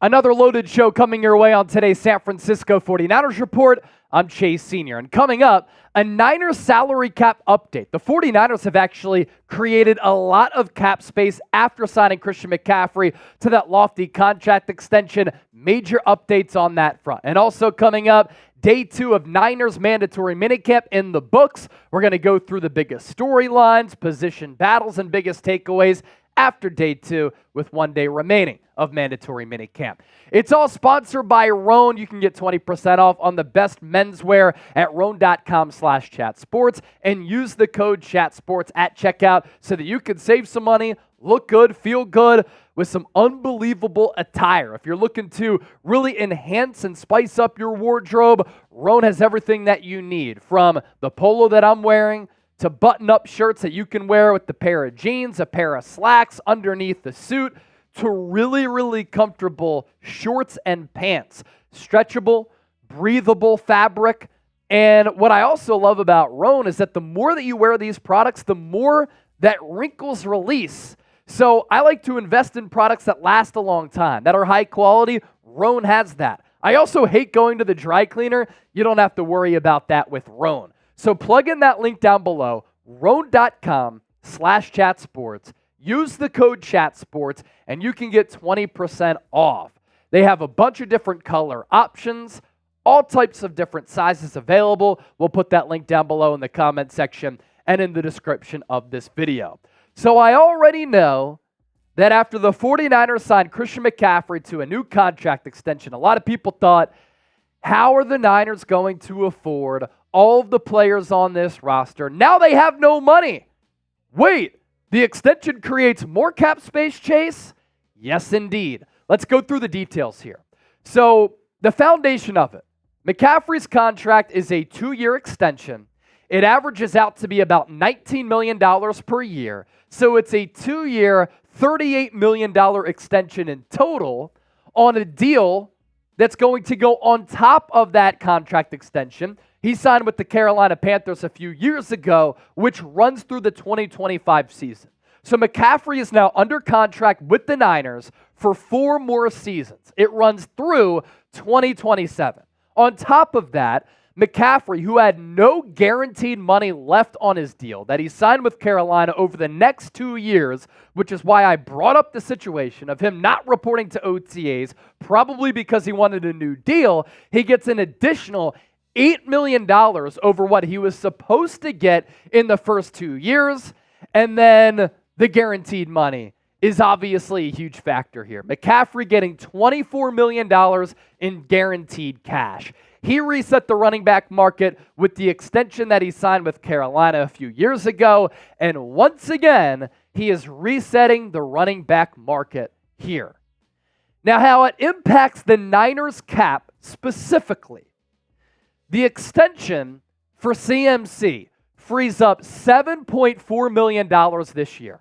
Another loaded show coming your way on today's San Francisco 49ers Report. I'm Chase Sr. And coming up, a Niners salary cap update. The 49ers have actually created a lot of cap space after signing Christian McCaffrey to that lofty contract extension. Major updates on that front. And also coming up, Day 2 of Niners mandatory minicamp in the books. We're going to go through the biggest storylines, position battles, and biggest takeaways after Day 2 with 1 day remaining of mandatory minicamp. It's all sponsored by Rhone. You can get 20% off on the best menswear at rhone.com/chatsports and use the code chatsports at checkout so that you can save some money, look good, feel good with some unbelievable attire. If you're looking to really enhance and spice up your wardrobe, Rhone has everything that you need, from the polo that I'm wearing to button-up shirts that you can wear with the pair of jeans, a pair of slacks underneath the suit, to really, really comfortable shorts and pants. Stretchable, breathable fabric. And what I also love about Rhone is that the more that you wear these products, the more that wrinkles release. So I like to invest in products that last a long time, that are high quality. Rhone has that. I also hate going to the dry cleaner. You don't have to worry about that with Rhone. So plug in that link down below, rhone.com/chatsports. Use the code chatsports, and you can get 20% off. They have a bunch of different color options, all types of different sizes available. We'll put that link down below in the comment section and in the description of this video. So I already know that after the 49ers signed Christian McCaffrey to a new contract extension, a lot of people thought, how are the Niners going to afford all of the players on this roster? Now they have no money. Wait, the extension creates more cap space, Chase? Yes, indeed. Let's go through the details here. So the foundation of it, McCaffrey's contract is a 2-year extension. It averages out to be about $19 million per year. So it's a 2-year, $38 million extension in total on a deal that's going to go on top of that contract extension. He signed with the Carolina Panthers a few years ago, which runs through the 2025 season. So McCaffrey is now under contract with the Niners for 4 more seasons. It runs through 2027. On top of that, McCaffrey, who had no guaranteed money left on his deal that he signed with Carolina over the next 2 years, which is why I brought up the situation of him not reporting to OTAs, probably because he wanted a new deal, he gets an additional $8 million over what he was supposed to get in the first 2 years. And then the guaranteed money is obviously a huge factor here. McCaffrey getting $24 million in guaranteed cash. He reset the running back market with the extension that he signed with Carolina a few years ago. And once again, he is resetting the running back market here. Now, how it impacts the Niners cap specifically. The extension for CMC frees up $7.4 million this year.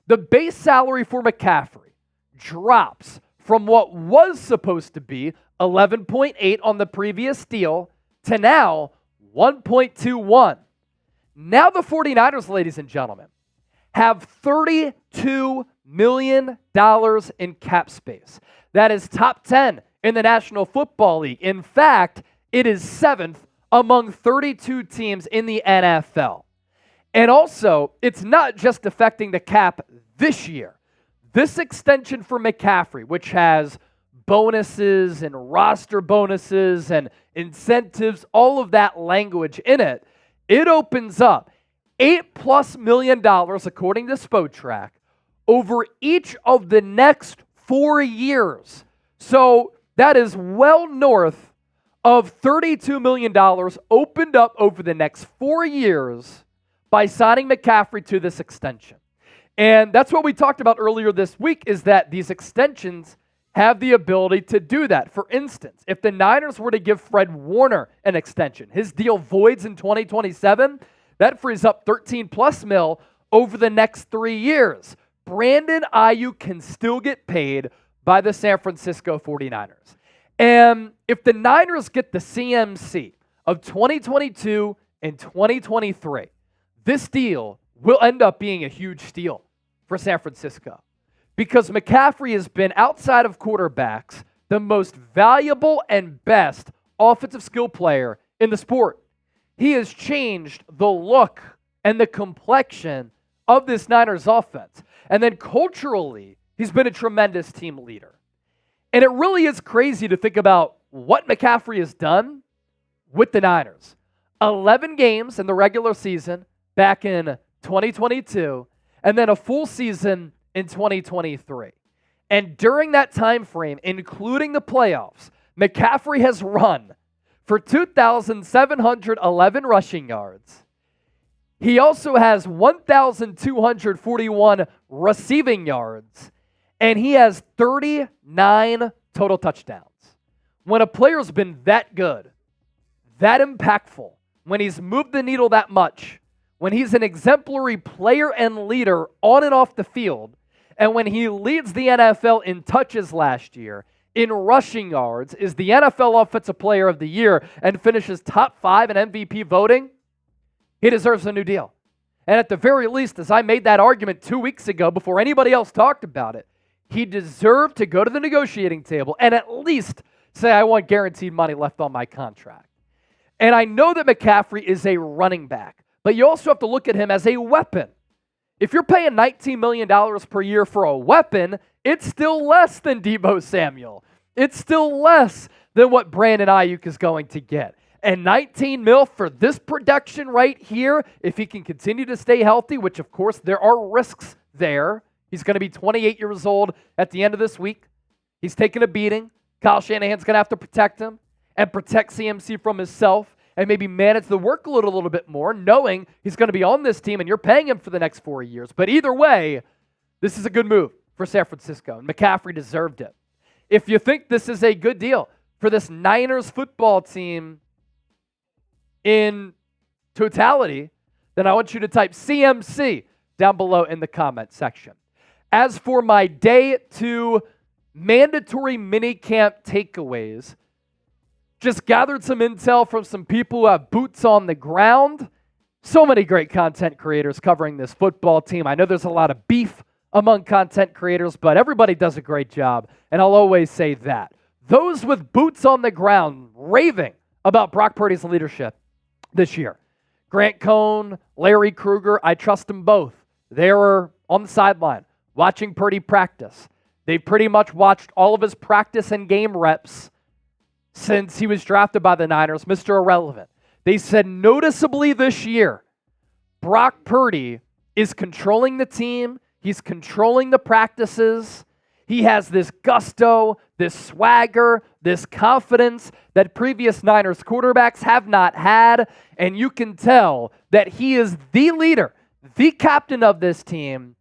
The base salary for McCaffrey drops from what was supposed to be 11.8 on the previous deal to now 1.21. Now the 49ers, ladies and gentlemen, have $32 million in cap space. That is top 10 in the National Football League. In fact, it is 7th among 32 teams in the NFL. And also, it's not just affecting the cap this year. This extension for McCaffrey, which has bonuses and roster bonuses and incentives, all of that language in it, it opens up $8+ million, according to Spotrac, over each of the next 4 years. So that is well north of $32 million opened up over the next 4 years by signing McCaffrey to this extension. And that's what we talked about earlier this week, is that these extensions have the ability to do that. For instance, if the Niners were to give Fred Warner an extension, his deal voids in 2027, that frees up $13+ million over the next 3 years. Brandon Ayuk can still get paid by the San Francisco 49ers. And if the Niners get the CMC of 2022 and 2023, this deal will end up being a huge steal for San Francisco, because McCaffrey has been, outside of quarterbacks, the most valuable and best offensive skill player in the sport. He has changed the look and the complexion of this Niners offense. And then culturally, he's been a tremendous team leader. And it really is crazy to think about what McCaffrey has done with the Niners. 11 games in the regular season back in 2022, and then a full season in 2023. And during that time frame, including the playoffs, McCaffrey has run for 2,711 rushing yards. He also has 1,241 receiving yards, and he has 39 total touchdowns. When a player's been that good, that impactful, when he's moved the needle that much, when he's an exemplary player and leader on and off the field, and when he leads the NFL in touches last year, in rushing yards, is the NFL Offensive Player of the Year, and finishes top 5 in MVP voting, he deserves a new deal. And at the very least, as I made that argument 2 weeks ago before anybody else talked about it, he deserved to go to the negotiating table and at least say, I want guaranteed money left on my contract. And I know that McCaffrey is a running back, but you also have to look at him as a weapon. If you're paying $19 million per year for a weapon, it's still less than Deebo Samuel. It's still less than what Brandon Ayuk is going to get. And 19 mil for this production right here, if he can continue to stay healthy, which of course there are risks there. He's going to be 28 years old at the end of this week. He's taking a beating. Kyle Shanahan's going to have to protect him and protect CMC from himself and maybe manage the workload a little bit more, knowing he's going to be on this team and you're paying him for the next 4 years. But either way, this is a good move for San Francisco, and McCaffrey deserved it. If you think this is a good deal for this Niners football team in totality, then I want you to type CMC down below in the comment section. As for my day 2 mandatory minicamp takeaways, just gathered some intel from some people who have boots on the ground. So many great content creators covering this football team. I know there's a lot of beef among content creators, but everybody does a great job, and I'll always say that. Those with boots on the ground raving about Brock Purdy's leadership this year. Grant Cohn, Larry Krueger, I trust them both. They were on the sideline watching Purdy practice. They've pretty much watched all of his practice and game reps since he was drafted by the Niners, Mr. Irrelevant. They said noticeably this year, Brock Purdy is controlling the team. He's controlling the practices. He has this gusto, this swagger, this confidence that previous Niners quarterbacks have not had. And you can tell that he is the leader, the captain of this team.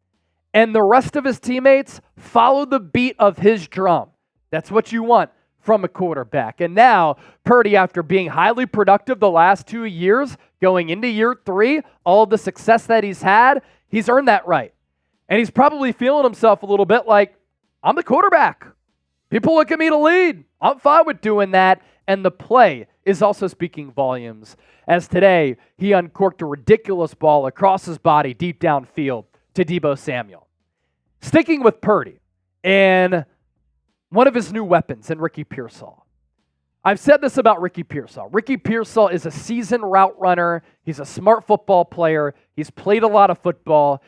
And the rest of his teammates follow the beat of his drum. That's what you want from a quarterback. And now, Purdy, after being highly productive the last 2 years, going into year 3, all of the success that he's had, he's earned that right. And he's probably feeling himself a little bit like, I'm the quarterback. People look at me to lead. I'm fine with doing that. And the play is also speaking volumes, as today he uncorked a ridiculous ball across his body deep downfield to Deebo Samuel. Sticking with Purdy and one of his new weapons in Ricky Pearsall. I've said this about Ricky Pearsall. Ricky Pearsall is a seasoned route runner. He's a smart football player. He's played a lot of football.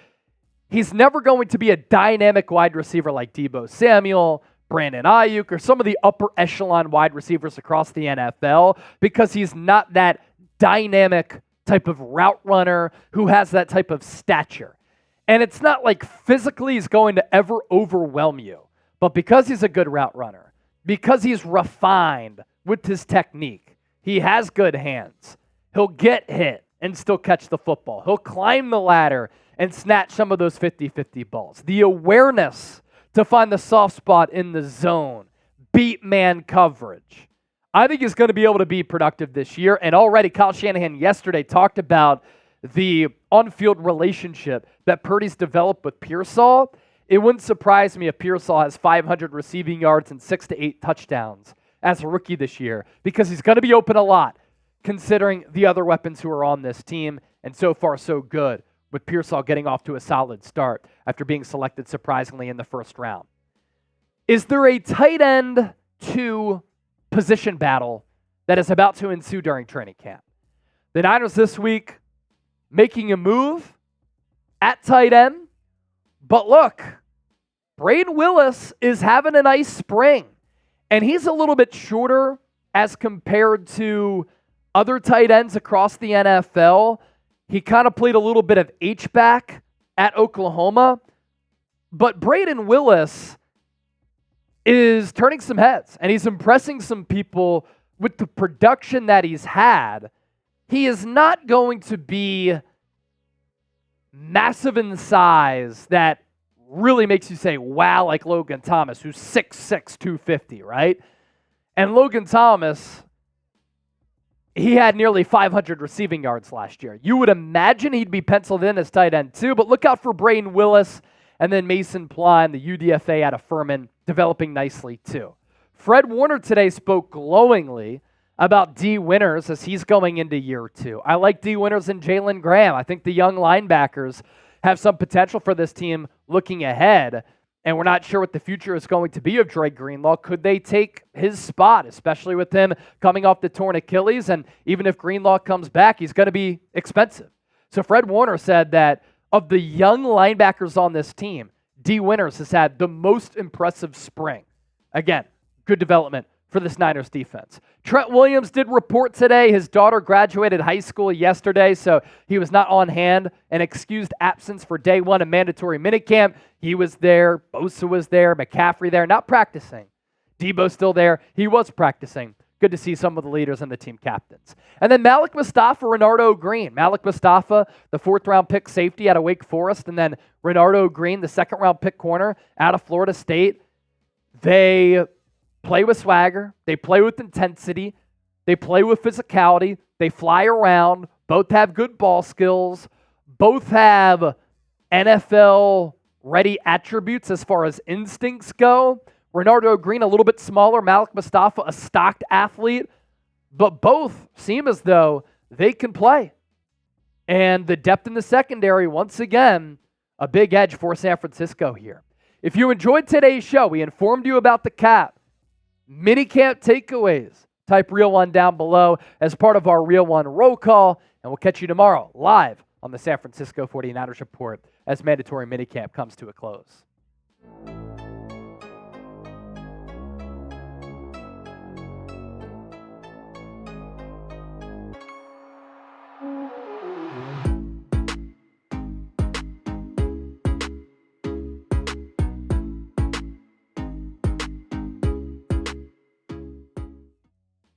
He's never going to be a dynamic wide receiver like Deebo Samuel, Brandon Ayuk, or some of the upper echelon wide receivers across the NFL because he's not that dynamic type of route runner who has that type of stature. And it's not like physically he's going to ever overwhelm you. But because he's a good route runner, because he's refined with his technique, he has good hands, he'll get hit and still catch the football. He'll climb the ladder and snatch some of those 50-50 balls. The awareness to find the soft spot in the zone, beat man coverage. I think he's going to be able to be productive this year. And already Kyle Shanahan yesterday talked about the on-field relationship that Purdy's developed with Pearsall. It wouldn't surprise me if Pearsall has 500 receiving yards and 6 to 8 touchdowns as a rookie this year because he's going to be open a lot considering the other weapons who are on this team. And so far, so good with Pearsall getting off to a solid start after being selected surprisingly in the first round. Is there a tight end 2 position battle that is about to ensue during training camp. The Niners this week making a move at tight end, but look, Braden Willis is having a nice spring, and he's a little bit shorter as compared to other tight ends across the NFL. He kind of played a little bit of H-back at Oklahoma, but Braden Willis is turning some heads, and he's impressing some people with the production that he's had. He is not going to be massive in size that really makes you say, wow, like Logan Thomas, who's 6'6", 250, right? And Logan Thomas, he had nearly 500 receiving yards last year. You would imagine he'd be penciled in as tight end too, but look out for Braden Willis and then Mason Pline, the UDFA out of Furman, developing nicely too. Fred Warner today spoke glowingly about D. Winters as he's going into year 2. I like D. Winters and Jalen Graham. I think the young linebackers have some potential for this team looking ahead, and we're not sure what the future is going to be of Dre Greenlaw. Could they take his spot, especially with him coming off the torn Achilles? And even if Greenlaw comes back, he's going to be expensive. So Fred Warner said that of the young linebackers on this team, D. Winters has had the most impressive spring. Again, good development for this Niners defense. Trent Williams did report today. His daughter graduated high school yesterday, so he was not on hand. An excused absence for day 1 of mandatory minicamp. He was there. Bosa was there. McCaffrey there. Not practicing. Debo's still there. He was practicing. Good to see some of the leaders and the team captains. And then Malik Mustafa, Renardo Green. Malik Mustafa, the 4th-round pick safety out of Wake Forest, and then Renardo Green, the 2nd-round pick corner out of Florida State. They play with swagger. They play with intensity. They play with physicality. They fly around. Both have good ball skills. Both have NFL-ready attributes as far as instincts go. Renardo Green, a little bit smaller. Malik Mustafa, a stocked athlete. But both seem as though they can play. And the depth in the secondary, once again, a big edge for San Francisco here. If you enjoyed today's show, we informed you about the cap. Minicamp takeaways. Type Real One down below as part of our Real One roll call, and we'll catch you tomorrow live on the San Francisco 49ers Report as mandatory minicamp comes to a close.